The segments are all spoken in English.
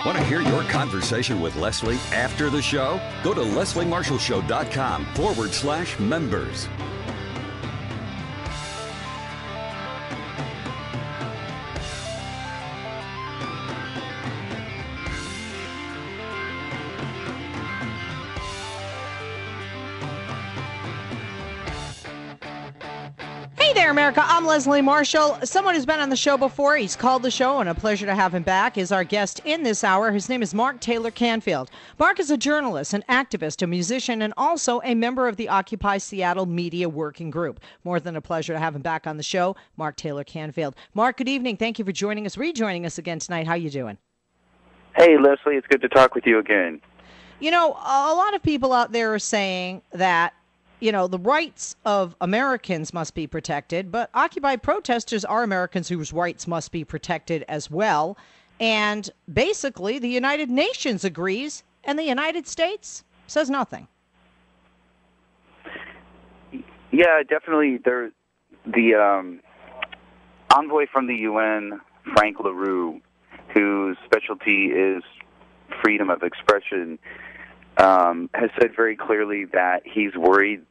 Want to hear your conversation with Leslie after the show? Go to lesliemarshallshow.com/members. Hey there, America. I'm Leslie Marshall. Someone who's been on the show before. He's called the show, and a pleasure to have him back, is our guest in this hour. His name is Mark Taylor-Canfield. Mark is a journalist, an activist, a musician, and also a member of the Occupy Seattle Media Working Group. More than a pleasure to have him back on the show, Mark Taylor-Canfield. Mark, good evening. Thank you for rejoining us again tonight. How you doing? Hey, Leslie. It's good to talk with you again. You know, a lot of people out there are saying that the rights of Americans must be protected, but Occupy protesters are Americans whose rights must be protected as well. And basically, the United Nations agrees, and the United States says nothing. Yeah, definitely. The envoy from the UN, Frank LaRue, whose specialty is freedom of expression, has said very clearly that he's worried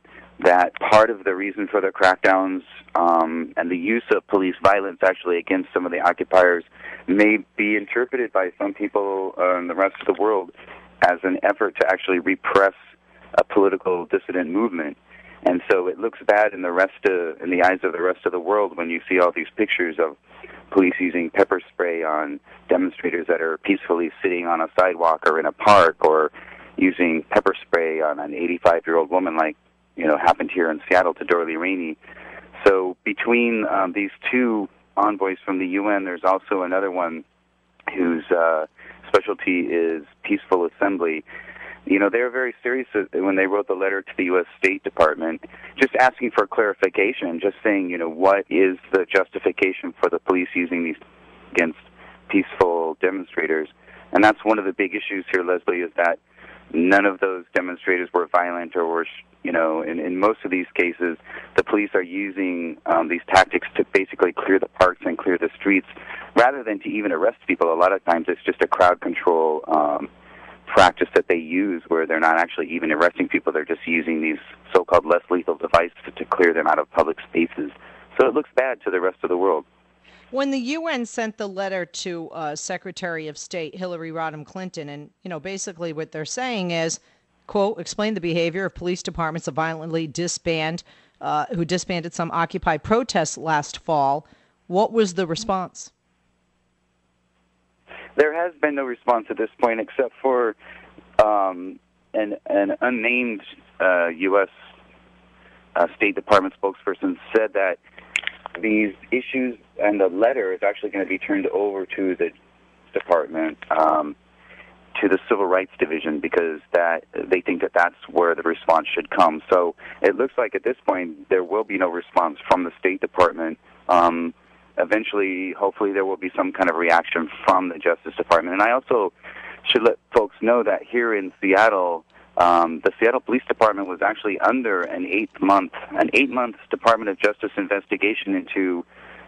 that part of the reason for the crackdowns and the use of police violence actually against some of the occupiers may be interpreted by some people in the rest of the world as an effort to actually repress a political dissident movement. And so it looks bad in the eyes of the rest of the world when you see all these pictures of police using pepper spray on demonstrators that are peacefully sitting on a sidewalk or in a park, or using pepper spray on an 85-year-old woman like happened here in Seattle to Dorley Rainey. So between these two envoys from the UN, there's also another one whose specialty is peaceful assembly. They're very serious when they wrote the letter to the U.S. State Department, just asking for clarification, just saying, what is the justification for the police using these against peaceful demonstrators? And that's one of the big issues here, Leslie, is that none of those demonstrators were violent or were, in most of these cases, the police are using these tactics to basically clear the parks and clear the streets rather than to even arrest people. A lot of times it's just a crowd control practice that they use where they're not actually even arresting people. They're just using these so-called less lethal devices to clear them out of public spaces. So it looks bad to the rest of the world. When the UN sent the letter to Secretary of State Hillary Rodham Clinton, and basically what they're saying is, quote, explain the behavior of police departments that violently who disbanded some Occupy protests last fall. What was the response? There has been no response at this point, except for an unnamed U.S. State Department spokesperson said that these issues and the letter is actually going to be turned over to the department, to the Civil Rights Division, because that they think that that's where the response should come. So it looks like at this point there will be no response from the State Department. Eventually, hopefully, there will be some kind of reaction from the Justice Department. And I also should let folks know that here in Seattle, the Seattle Police Department was actually under an 8-month Department of Justice investigation into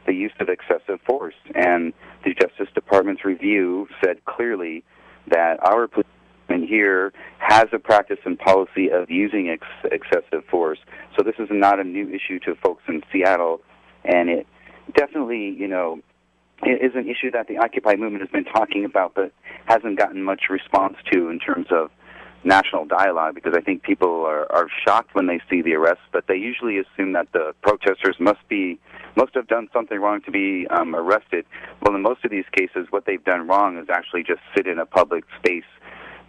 the use of excessive force. And the Justice Department's review said clearly that our police department here has a practice and policy of using excessive force. So this is not a new issue to folks in Seattle, and it definitely, it is an issue that the Occupy movement has been talking about but hasn't gotten much response to in terms of national dialogue, because I think people are shocked when they see the arrests, but they usually assume that the protesters must have done something wrong to be arrested. Well, in most of these cases, what they've done wrong is actually just sit in a public space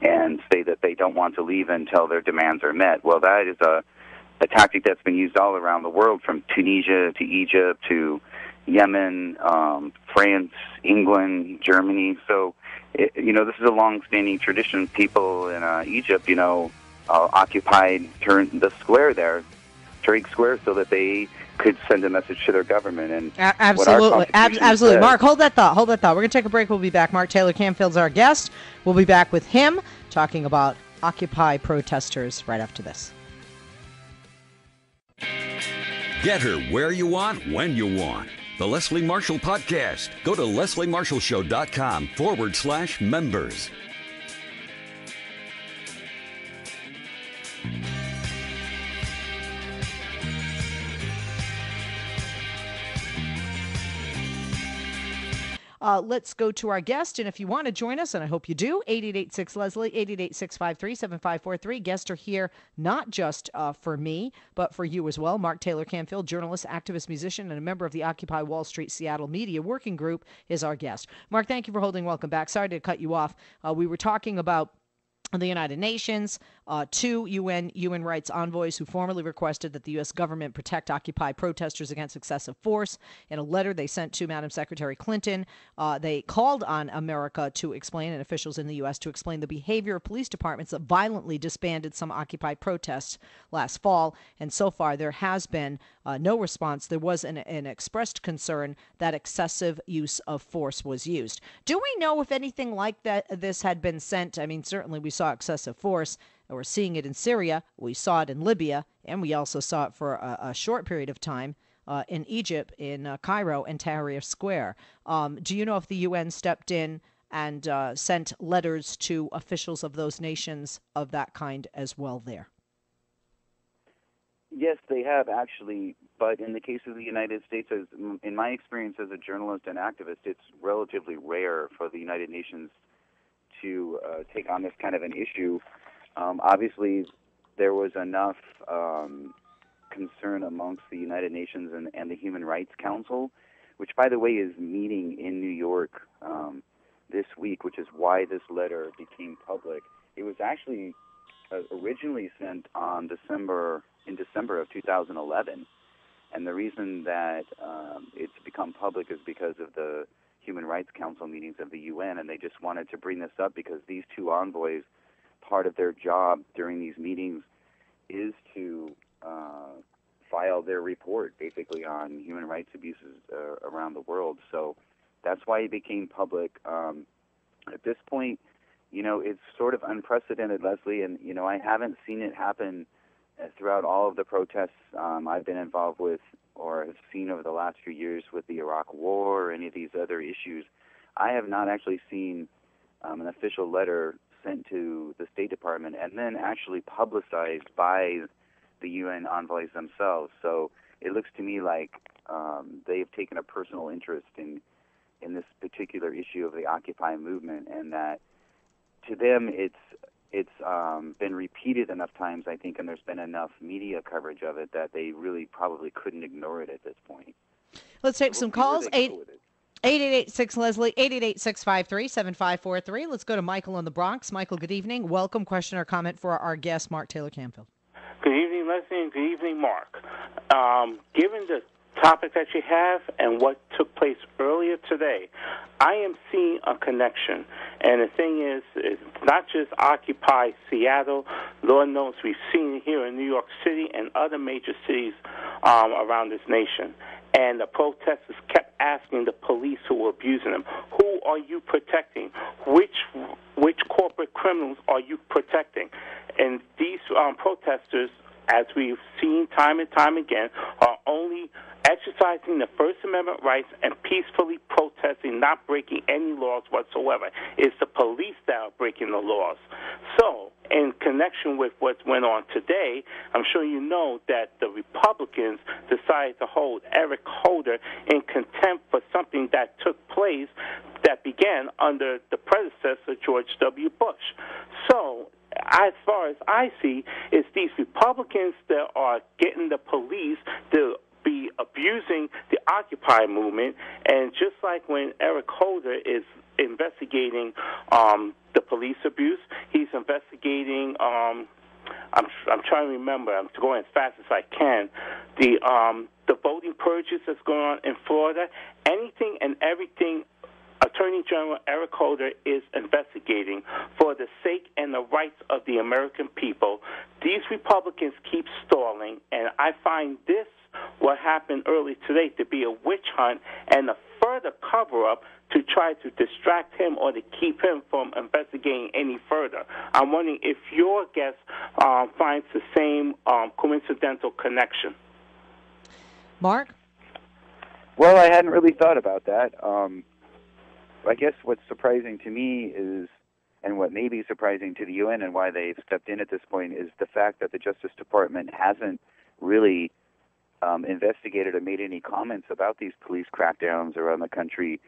and say that they don't want to leave until their demands are met. Well, that is a tactic that's been used all around the world, from Tunisia to Egypt to Yemen, France, England, Germany. So, this is a long-standing tradition. People in Egypt, occupied the square there, Tahrir Square, so that they could send a message to their government. And absolutely. Says, Mark, hold that thought. We're going to take a break. We'll be back. Mark Taylor-Canfield's our guest. We'll be back with him talking about Occupy protesters right after this. Get her where you want, when you want. The Leslie Marshall Podcast. Go to lesliemarshallshow.com/members. Let's go to our guest, and if you want to join us, and I hope you do, 888-6-LESLIE, 888-653-7543. Guests are here not just for me, but for you as well. Mark Taylor-Canfield, journalist, activist, musician, and a member of the Occupy Wall Street Seattle Media Working Group, is our guest. Mark, thank you for holding. Welcome back. Sorry to cut you off. We were talking about the United Nations, two UN human rights envoys who formally requested that the U.S. government protect Occupy protesters against excessive force. In a letter they sent to Madam Secretary Clinton, they called on America to explain, and officials in the U.S. to explain the behavior of police departments that violently disbanded some Occupy protests last fall. And so far, there has been no response. There was an expressed concern that excessive use of force was used. Do we know if anything like this had been sent? I mean, certainly we saw excessive force. We're seeing it in Syria. We saw it in Libya, and we also saw it for a short period of time in Egypt, in Cairo, and Tahrir Square. Do you know if the UN stepped in and sent letters to officials of those nations of that kind as well there? Yes, they have actually, but in the case of the United States, in my experience as a journalist and activist, it's relatively rare for the United Nations to take on this kind of an issue. Obviously, there was enough concern amongst the United Nations and the Human Rights Council, which, by the way, is meeting in New York this week, which is why this letter became public. It was actually originally sent in December of 2011, and the reason that it's become public is because of the Human Rights Council meetings of the UN, and they just wanted to bring this up because these two envoys, part of their job during these meetings is to file their report basically on human rights abuses around the world. So that's why it became public. At this point, it's sort of unprecedented, Leslie, and, I haven't seen it happen throughout all of the protests I've been involved with or have seen over the last few years with the Iraq War or any of these other issues. I have not actually seen an official letter sent to the State Department and then actually publicized by the UN envoys themselves. So it looks to me like they've taken a personal interest in this particular issue of the Occupy movement, and that to them it's been repeated enough times, I think, and there's been enough media coverage of it that they really probably couldn't ignore it at this point. Let's take some calls. 888-6-LESLIE, 888-653-7543. Let's go to Michael in the Bronx. Michael, good evening. Welcome. Question or comment for our guest, Mark Taylor-Canfield. Good evening, Leslie, and good evening, Mark. Given the topic that you have and what took place earlier today, I am seeing a connection. And the thing is, it's not just Occupy Seattle. Lord knows we've seen it here in New York City and other major cities around this nation. And the protesters kept asking the police who were abusing them, who are you protecting? Which corporate criminals are you protecting? And these protesters, as we've seen time and time again, are only exercising the First Amendment rights and peacefully protesting, not breaking any laws whatsoever. It's the police that are breaking the laws. So, in connection with what went on today, I'm sure you know that the Republicans decided to hold Eric Holder in contempt for something that took place that began under the predecessor, George W. Bush. So, as far as I see, it's these Republicans that are getting the police to be abusing the Occupy movement, and just like when Eric Holder is investigating the police abuse, he's investigating. I'm trying to remember. I'm going as fast as I can. The voting purges that's going on in Florida. Anything and everything Attorney General Eric Holder is investigating for the sake and the rights of the American people. These Republicans keep stalling, and I find this, what happened early today, to be a witch hunt and a further cover-up to try to distract him or to keep him from investigating any further. I'm wondering if your guest finds the same coincidental connection. Mark? Well, I hadn't really thought about that. I guess what's surprising to me is, and what may be surprising to the UN and why they've stepped in at this point, is the fact that the Justice Department hasn't really investigated or made any comments about these police crackdowns around the country.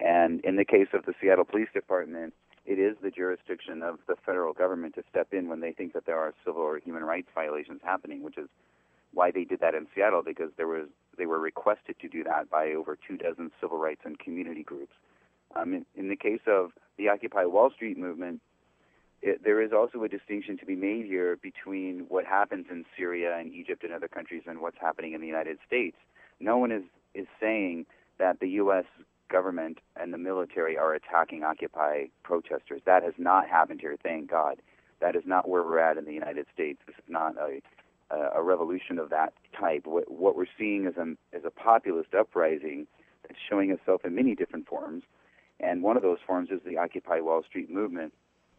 And in the case of the Seattle Police Department, it is the jurisdiction of the federal government to step in when they think that there are civil or human rights violations happening, which is why they did that in Seattle, because they were requested to do that by over 24 civil rights and community groups. In the case of the Occupy Wall Street movement, there is also a distinction to be made here between what happens in Syria and Egypt and other countries and what's happening in the United States. No one is saying that the U.S. government and the military are attacking Occupy protesters. That has not happened here, thank God. That is not where we're at in the United States. This is not a revolution of that type. What we're seeing is a populist uprising that's showing itself in many different forms, and one of those forms is the Occupy Wall Street movement.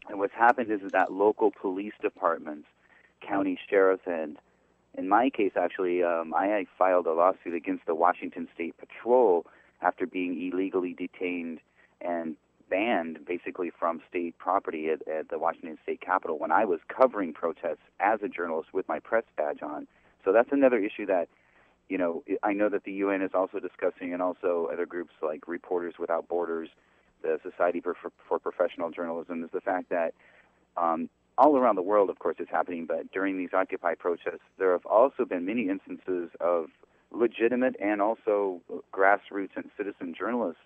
And what's happened is that local police departments, county sheriffs, and in my case, actually, I filed a lawsuit against the Washington State Patrol after being illegally detained and banned, basically, from state property at the Washington State Capitol when I was covering protests as a journalist with my press badge on. So that's another issue that, I know that the UN is also discussing, and also other groups like Reporters Without Borders, the Society for Professional Journalism, is the fact that all around the world, of course, it's happening, but during these Occupy protests, there have also been many instances of legitimate and also grassroots and citizen journalists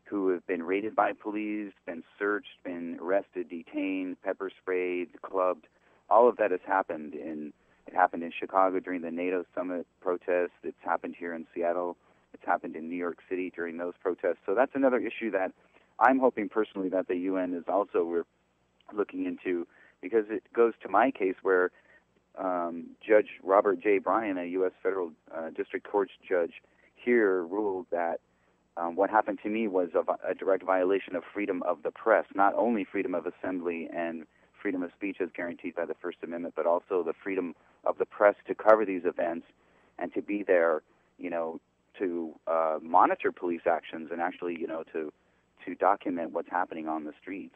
who have been raided by police, been searched, been arrested, detained, pepper sprayed, clubbed. All of that has happened. It happened in Chicago during the NATO summit protests. It's happened here in Seattle. It's happened in New York City during those protests. So that's another issue that I'm hoping personally that the UN is also looking into, because it goes to my case where Judge Robert J. Bryan, a U.S. federal district court judge here, ruled that what happened to me was a direct violation of freedom of the press, not only freedom of assembly and freedom of speech as guaranteed by the First Amendment, but also the freedom of the press to cover these events and to be there, to monitor police actions and actually, to document what's happening on the streets.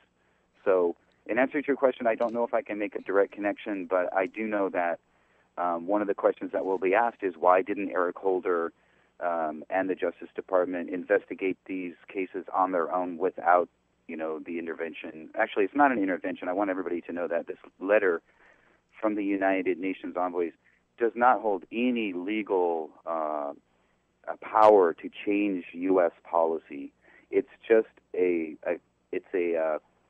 So in answer to your question, I don't know if I can make a direct connection, but I do know that one of the questions that will be asked is, why didn't Eric Holder and the Justice Department investigate these cases on their own without, the intervention? Actually, it's not an intervention. I want everybody to know that this letter from the United Nations envoys does not hold any legal power to change U.S. policy. It's just a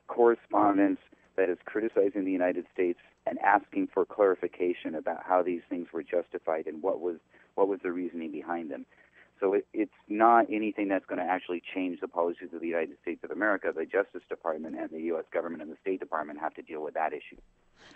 correspondence that is criticizing the United States and asking for clarification about how these things were justified and what was the reasoning behind them. So it's not anything that's going to actually change the policies of the United States of America. The Justice Department and the U.S. government and the State Department have to deal with that issue.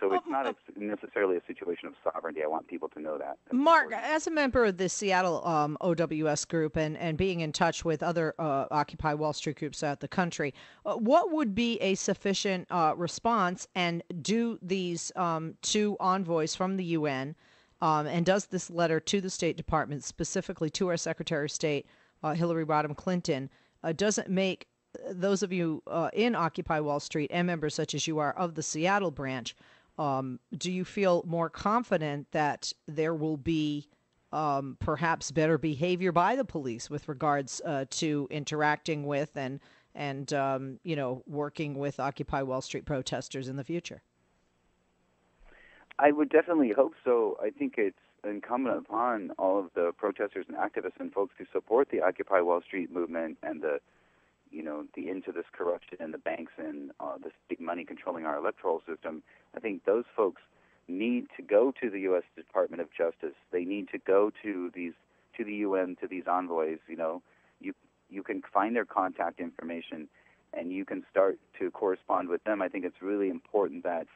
So it's not necessarily a situation of sovereignty. I want people to know that. That's Mark, important. as a member of the Seattle OWS group and being in touch with other Occupy Wall Street groups throughout the country, what would be a sufficient response? And do these two envoys from the UN, and does this letter to the State Department, specifically to our Secretary of State, Hillary Rodham Clinton, doesn't make those of you in Occupy Wall Street and members such as you are of the Seattle branch, do you feel more confident that there will be perhaps better behavior by the police with regards to interacting with and working with Occupy Wall Street protesters in the future? I would definitely hope so. I think it's incumbent upon all of the protesters and activists and folks who support the Occupy Wall Street movement and the end to this corruption and the banks and this big money controlling our electoral system. I think those folks need to go to the U.S. Department of Justice. They need to go to the UN, to these envoys. You can find their contact information, and you can start to correspond with them. I think it's really important that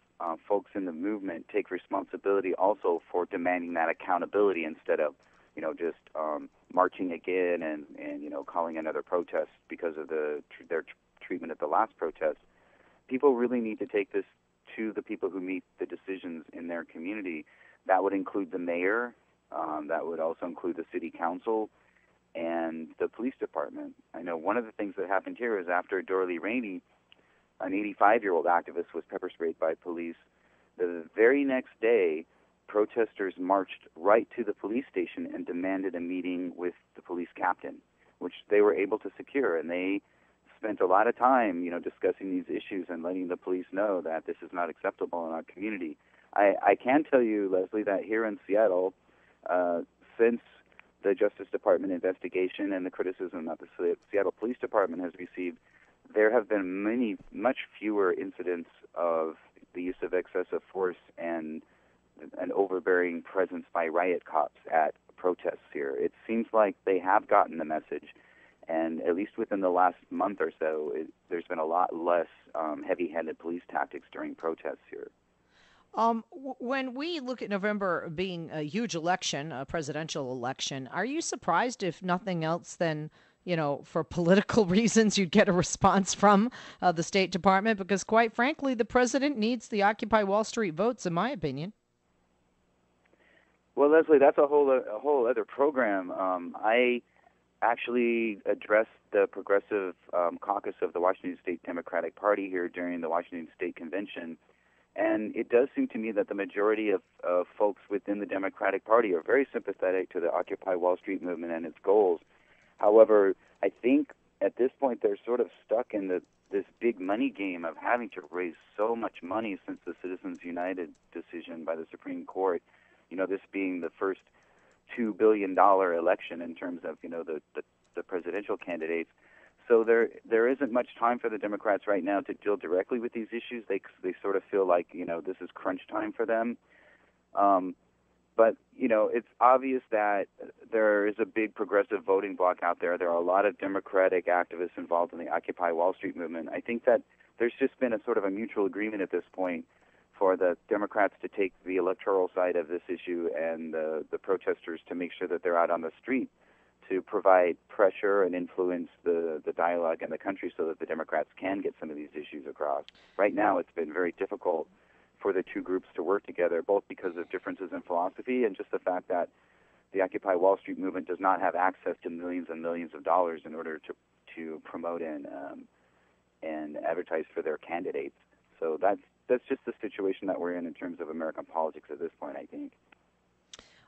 folks in the movement take responsibility also for demanding that accountability instead of, just marching again and calling another protest because of their treatment at the last protest. People really need to take this to the people who make the decisions in their community. That would include the mayor. That would also include the city council. and the police department. I know one of the things that happened here is after Dorley Rainey, an 85-year-old activist, was pepper sprayed by police. The very next day, protesters marched right to the police station and demanded a meeting with the police captain, which they were able to secure. And they spent a lot of time, discussing these issues and letting the police know that this is not acceptable in our community. I can tell you, Leslie, that here in Seattle, since the Justice Department investigation and the criticism that the Seattle Police Department has received, there have been much fewer incidents of the use of excessive force and an overbearing presence by riot cops at protests here. It seems like they have gotten the message, and at least within the last month or so, there's been a lot less heavy-handed police tactics during protests here. When we look at November being a huge election, a presidential election, are you surprised, if nothing else, than for political reasons, you'd get a response from the State Department? Because quite frankly, the president needs the Occupy Wall Street votes, in my opinion. Well, Leslie, that's a whole other program. I actually addressed the progressive caucus of the Washington State Democratic Party here during the Washington State Convention, and it does seem to me that the majority of folks within the Democratic Party are very sympathetic to the Occupy Wall Street movement and its goals. However, I think at this point they're sort of stuck in this big money game of having to raise so much money since the Citizens United decision by the Supreme Court. This being the first $2 billion election in terms of the presidential candidates. So there isn't much time for the Democrats right now to deal directly with these issues. They sort of feel like this is crunch time for them. But it's obvious that there is a big progressive voting bloc out there. There are a lot of Democratic activists involved in the Occupy Wall Street movement. I think that there's just been a sort of a mutual agreement at this point for the Democrats to take the electoral side of this issue and the protesters to make sure that they're out on the street to provide pressure and influence the dialogue in the country so that the Democrats can get some of these issues across. Right now, it's been very difficult for the two groups to work together, both because of differences in philosophy and just the fact that the Occupy Wall Street movement does not have access to millions and millions of dollars in order to promote and advertise for their candidates. So that's just the situation that we're in terms of American politics at this point, I think.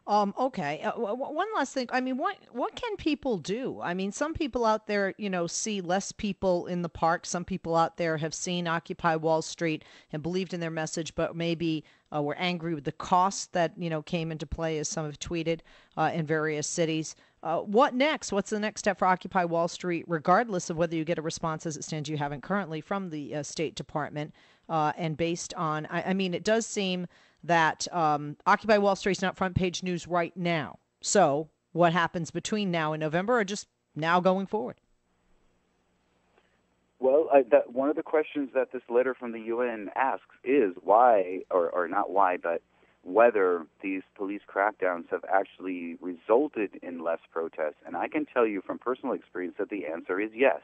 Okay. One last thing. I mean, what can people do? I mean, some people out there, see less people in the park. Some people out there have seen Occupy Wall Street and believed in their message, but maybe were angry with the costs that, came into play, as some have tweeted, in various cities. What next? What's the next step for Occupy Wall Street, regardless of whether you get a response as it stands you haven't currently from the State Department? And based on, I mean, it does seem that Occupy Wall Street's not front page news right now. So what happens between now and November, or just now going forward? Well, one of the questions that this letter from the UN asks is why, or not why, but whether these police crackdowns have actually resulted in less protests. And I can tell you from personal experience that the answer is yes.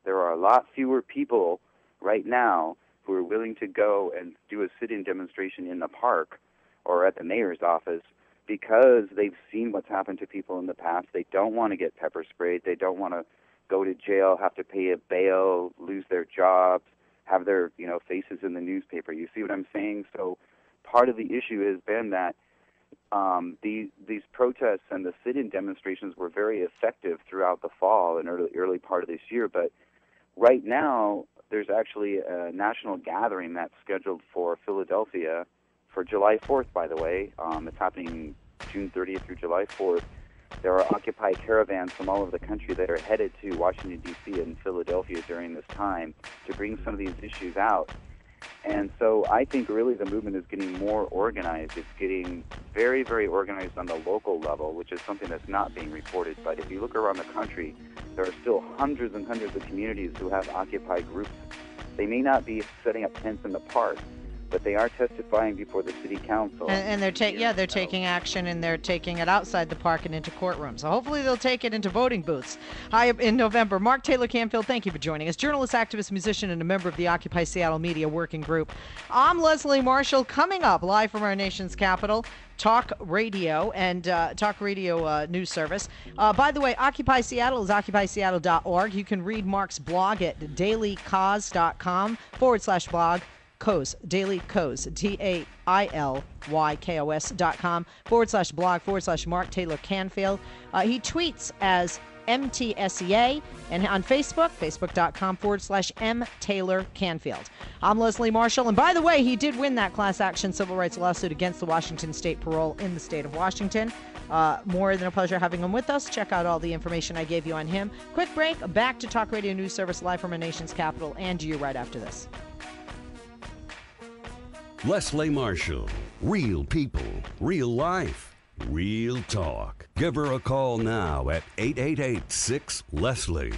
There are a lot fewer people right now who are willing to go and do a sit-in demonstration in the park or at the mayor's office because they've seen what's happened to people in the past. They don't want to get pepper sprayed. They don't want to go to jail, have to pay a bail, lose their jobs, have their faces in the newspaper. You see what I'm saying? So part of the issue has been that these protests and the sit-in demonstrations were very effective throughout the fall and early part of this year. But right now, there's actually a national gathering that's scheduled for Philadelphia for July 4th, by the way. It's happening June 30th through July 4th. There are Occupy caravans from all over the country that are headed to Washington, D.C. and Philadelphia during this time to bring some of these issues out. And so I think really the movement is getting more organized. It's getting very, very organized on the local level, which is something that's not being reported. But if you look around the country, there are still hundreds and hundreds of communities who have Occupy groups. They may not be setting up tents in the park, but they are testifying before the city council. And they're they're taking action, and they're taking it outside the park and into courtrooms. So hopefully they'll take it into voting booths in November. Mark Taylor-Canfield, thank you for joining us. Journalist, activist, musician, and a member of the Occupy Seattle Media Working Group. I'm Leslie Marshall, coming up live from our nation's capital, Talk Radio and Talk Radio News Service. By the way, Occupy Seattle is occupyseattle.org. You can read Mark's blog at dailycause.com/blog. Kos, Daily Kos, DAILYKOS.com/blog/Mark Taylor-Canfield. He tweets as MTSEA, and on Facebook, facebook.com/M Taylor Canfield. I'm Leslie Marshall, and by the way, he did win that class action civil rights lawsuit against the Washington State Parole in the state of Washington. More than a pleasure having him with us. Check out all the information I gave you on him. Quick break, back to Talk Radio News Service live from our nation's capital, and you right after this. Leslie Marshall. Real people, real life, real talk. Give her a call now at 888-6-LESLIE.